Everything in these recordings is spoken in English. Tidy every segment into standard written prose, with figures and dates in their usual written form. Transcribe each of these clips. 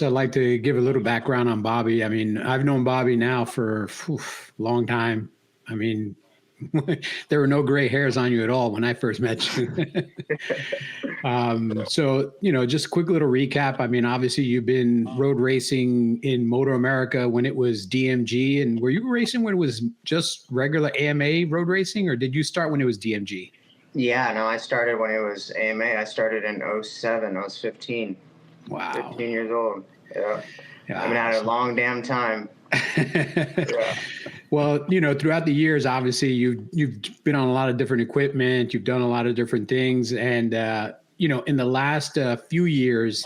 I'd like to give a little background on Bobby. I mean, I've known Bobby now for a long time. I mean, there were no gray hairs on you at all when I first met you. So, just a quick little recap. I mean, obviously, you've been road racing in MotoAmerica when it was DMG. And were you racing when it was just regular AMA road racing, or did you start when it was DMG? Yeah, no, I started when it was AMA. I started in '07. I was 15. Wow. 15 years old. Yeah. Yeah, I've been at it a long damn time. Yeah. Well, throughout the years, obviously you've been on a lot of different equipment. You've done a lot of different things, and in the last few years,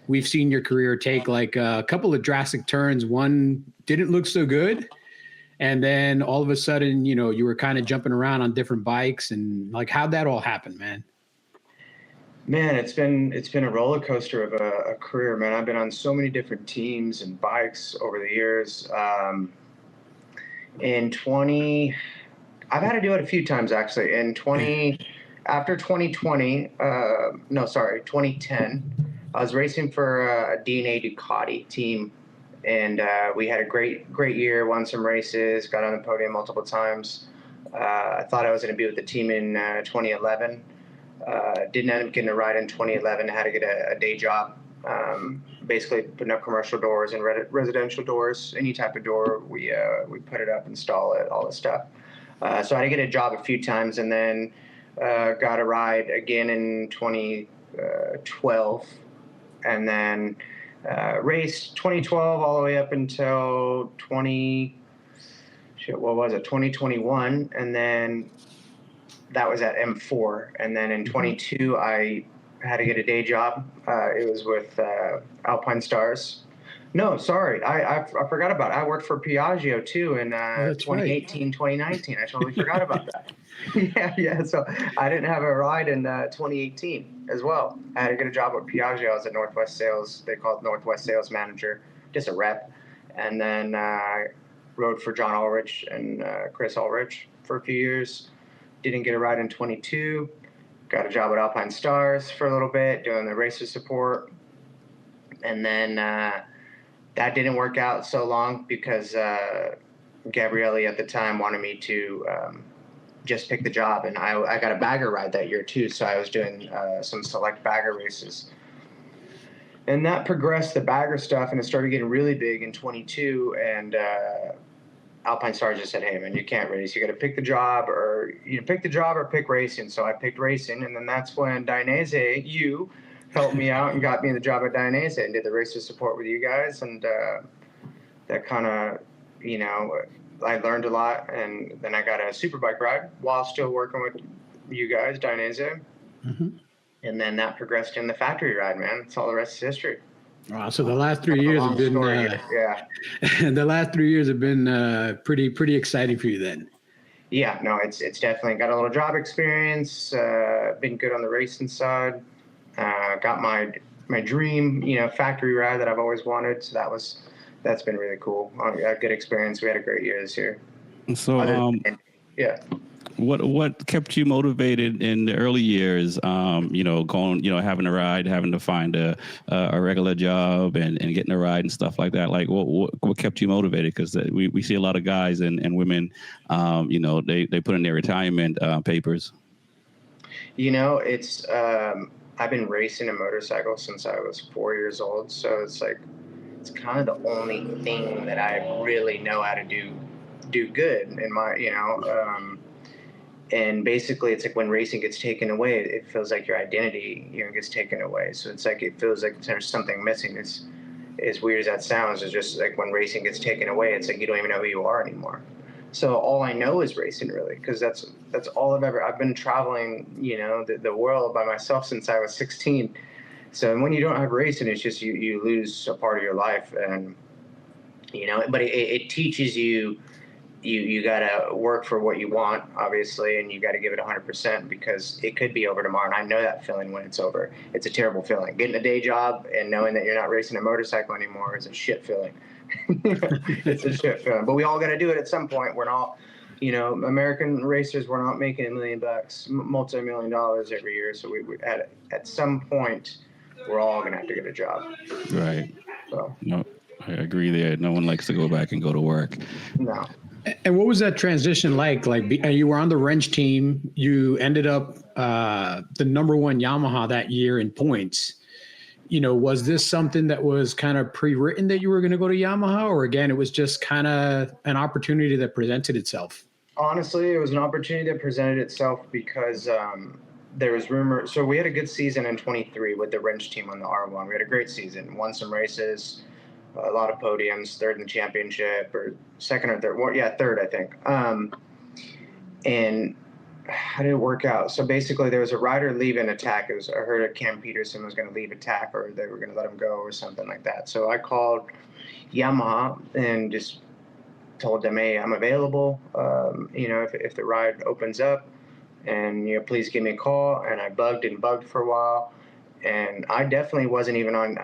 we've seen your career take like a couple of drastic turns. One didn't look so good, and then all of a sudden, you were kind of jumping around on different bikes, and like, how'd that all happen, man? Man, it's been a roller coaster of a career, man. I've been on so many different teams and bikes over the years. I've had to do it a few times actually. After 2020, 2010, I was racing for a DNA Ducati team, and we had a great year. Won some races, got on the podium multiple times. I thought I was going to be with the team in 2011. Didn't end up getting a ride in 2011. I had to get a day job, basically putting up commercial doors and residential doors. Any type of door, we put it up, install it, all this stuff. So I had to get a job a few times, and then got a ride again in 2012, and then raced 2012 all the way up until 2021, and then that was at M4. And then in 22, I had to get a day job. It was with Alpine Stars. No, sorry. I forgot about it. I worked for Piaggio too in 2018, right. 2019. I totally forgot about that. Yeah. So I didn't have a ride in 2018 as well. I had to get a job with Piaggio. I was at Northwest Sales. They call it Northwest Sales Manager, just a rep. And then rode for John Ulrich and Chris Ulrich for a few years. Didn't get a ride in 22. Got a job at Alpine Stars for a little bit, doing the racer support. And then that didn't work out so long because Gabrielli at the time wanted me to just pick the job. And I got a bagger ride that year too, so I was doing some select bagger races. And that progressed the bagger stuff, and it started getting really big in 22. And Alpine Stars just said, "Hey, man, you can't race. You got to pick the job, or pick racing." So I picked racing, and then that's when Dainese, you helped me out and got me the job at Dainese and did the racer support with you guys, and that kind of, I learned a lot, and then I got a superbike ride while still working with you guys, Dainese, and then that progressed in the factory ride, man. It's all the rest is history. Wow, so the last 3 years have been the last 3 years have been pretty exciting for you then. Yeah, no, it's definitely got a little job experience. Been good on the racing side. Got my dream, factory ride that I've always wanted. So that's been really cool. A good experience. We had a great year this year. So yeah. What kept you motivated in the early years? Going, having a ride, having to find a regular job and getting a ride and stuff like that. Like, what kept you motivated? Because we see a lot of guys and women, they put in their retirement papers. It's I've been racing a motorcycle since I was 4 years old, so it's kind of the only thing that I really know how to do good in my, and basically it's like when racing gets taken away, it feels like your identity, gets taken away. So it's like, it feels like there's something missing. It's as weird as that sounds. It's just like when racing gets taken away, it's like you don't even know who you are anymore. So all I know is racing, really, because that's all I've been traveling, the world by myself since I was 16. So when you don't have racing, it's just you lose a part of your life, and but it teaches you. You got to work for what you want, obviously, and you got to give it 100% because it could be over tomorrow. And I know that feeling when it's over. It's a terrible feeling. Getting a day job and knowing that you're not racing a motorcycle anymore is a shit feeling. It's a shit feeling. But we all got to do it at some point. We're not, American racers, we're not making $1 million, multi-million dollars every year. So we at some point, we're all going to have to get a job. Right. So, No, I agree there. No one likes to go back and go to work. no. And what was that transition like? Like you were on the wrench team, you ended up the number one Yamaha that year in points. Was this something that was kind of pre-written that you were going to go to Yamaha, or again, it was just kind of an opportunity that presented itself? Honestly, it was an opportunity that presented itself because there was rumor. So we had a good season in 23 with the wrench team on the R1. We had a great season, won some races, a lot of podiums, third in the championship, or second or third. Well, yeah, third, I think. And how did it work out? So basically, there was a rider leaving Attack. I heard that Cam Peterson was going to leave Attack, or they were going to let him go, or something like that. So I called Yamaha and just told them, hey, I'm available. If the ride opens up, and please give me a call. And I bugged for a while, and I definitely wasn't even on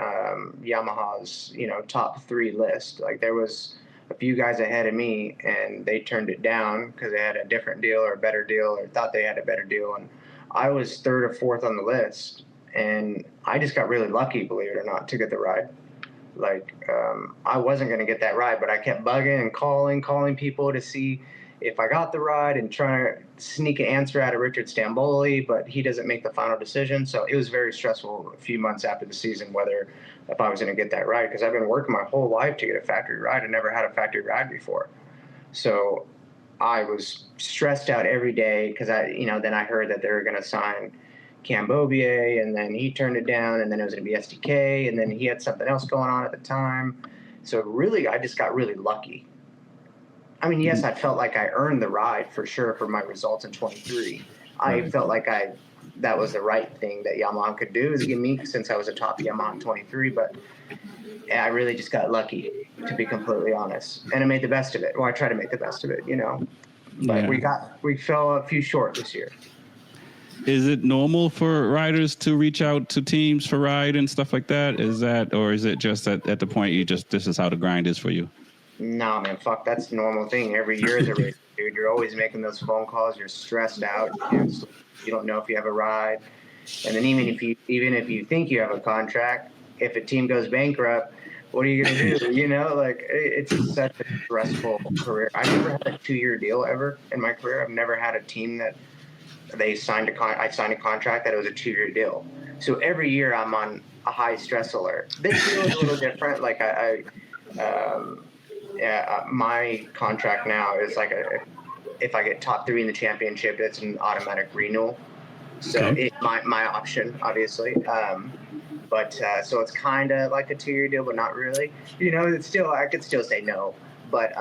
Yamaha's top 3 list. Like, there was a few guys ahead of me, and they turned it down because they had a different deal or a better deal, or thought they had a better deal. And I was 3rd or 4th on the list, and I just got really lucky, believe it or not, to get the ride. Like, I wasn't going to get that ride, but I kept bugging and calling people to see if I got the ride, and trying to sneak an answer out of Richard Stamboli, but he doesn't make the final decision. So it was very stressful a few months after the season, if I was going to get that ride, because I've been working my whole life to get a factory ride. I never had a factory ride before. So I was stressed out every day because then I heard that they were going to sign Cam Bobier, and then he turned it down, and then it was going to be SDK, and then he had something else going on at the time. So really, I just got really lucky. I mean, yes, I felt like I earned the ride for sure for my results in 23. I felt like that was the right thing that Yamaha could do, is give me, since I was a top Yamaha in 23. But I really just got lucky, to be completely honest. And I made the best of it. Well, I tried to make the best of it, But we fell a few short this year. Is it normal for riders to reach out to teams for ride and stuff like that? Or is it just at the point this is how the grind is for you? No, man, fuck, that's the normal thing. Every year is a race, dude. You're always making those phone calls. You're stressed out. You don't know if you have a ride. And then even if you think you have a contract, if a team goes bankrupt, what are you going to do? It's such a stressful career. I've never had a 2-year deal ever in my career. I've never had a team that I signed a contract that it was a 2-year deal. So every year I'm on a high stress alert. This deal is a little different. Like my contract now is like if I get top 3 in the championship, it's an automatic renewal. So It's my option, obviously. So it's kind of like a 2-year deal, but not really. It's still, I could still say no, but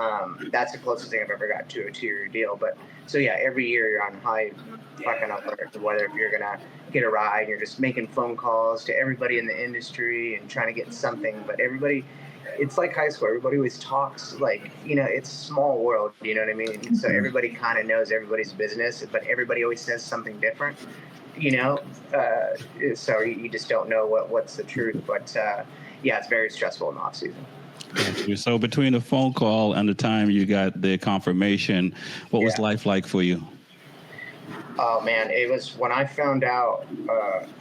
that's the closest thing I've ever got to a 2-year deal. But so yeah, every year you're on high fucking alert, whether if you're gonna get a ride, you're just making phone calls to everybody in the industry and trying to get something. But everybody, it's like high school. Everybody always talks like, it's a small world, you know what I mean? So everybody kind of knows everybody's business, but everybody always says something different, so you just don't know what's the truth. But it's very stressful in the off season. So between the phone call and the time you got the confirmation, what was life like for you? Oh man, it was when I found out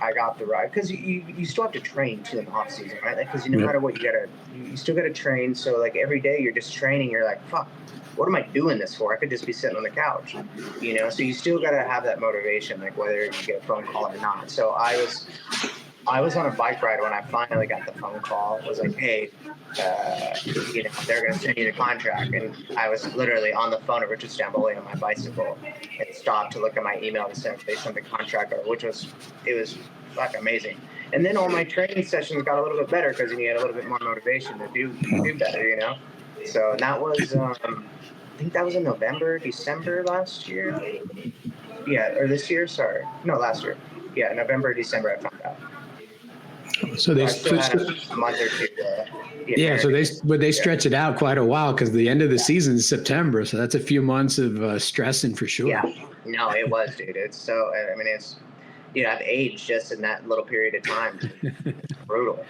I got the ride, because you still have to train too in the off season, right? Because no matter what, you still gotta train. So like every day you're just training. You're like, fuck, what am I doing this for? I could just be sitting on the couch, So you still gotta have that motivation, like whether you get a phone call or not. So I was on a bike ride when I finally got the phone call. It was like, hey, they're going to send you the contract. And I was literally on the phone at Richard Stamboli on my bicycle and stopped to look at my email to they sent the contract over, it was like amazing. And then all my training sessions got a little bit better because you had a little bit more motivation to do better, So that was, I think that was in December last year. Yeah, or this year, sorry. No, last year. Yeah, November, December I found out. So they had a month or two. So they stretch it out quite a while, because the end of the season is September. So that's a few months of stressing for sure. Yeah, no, it was, dude. It's so. I mean, I've aged just in that little period of time. It's brutal.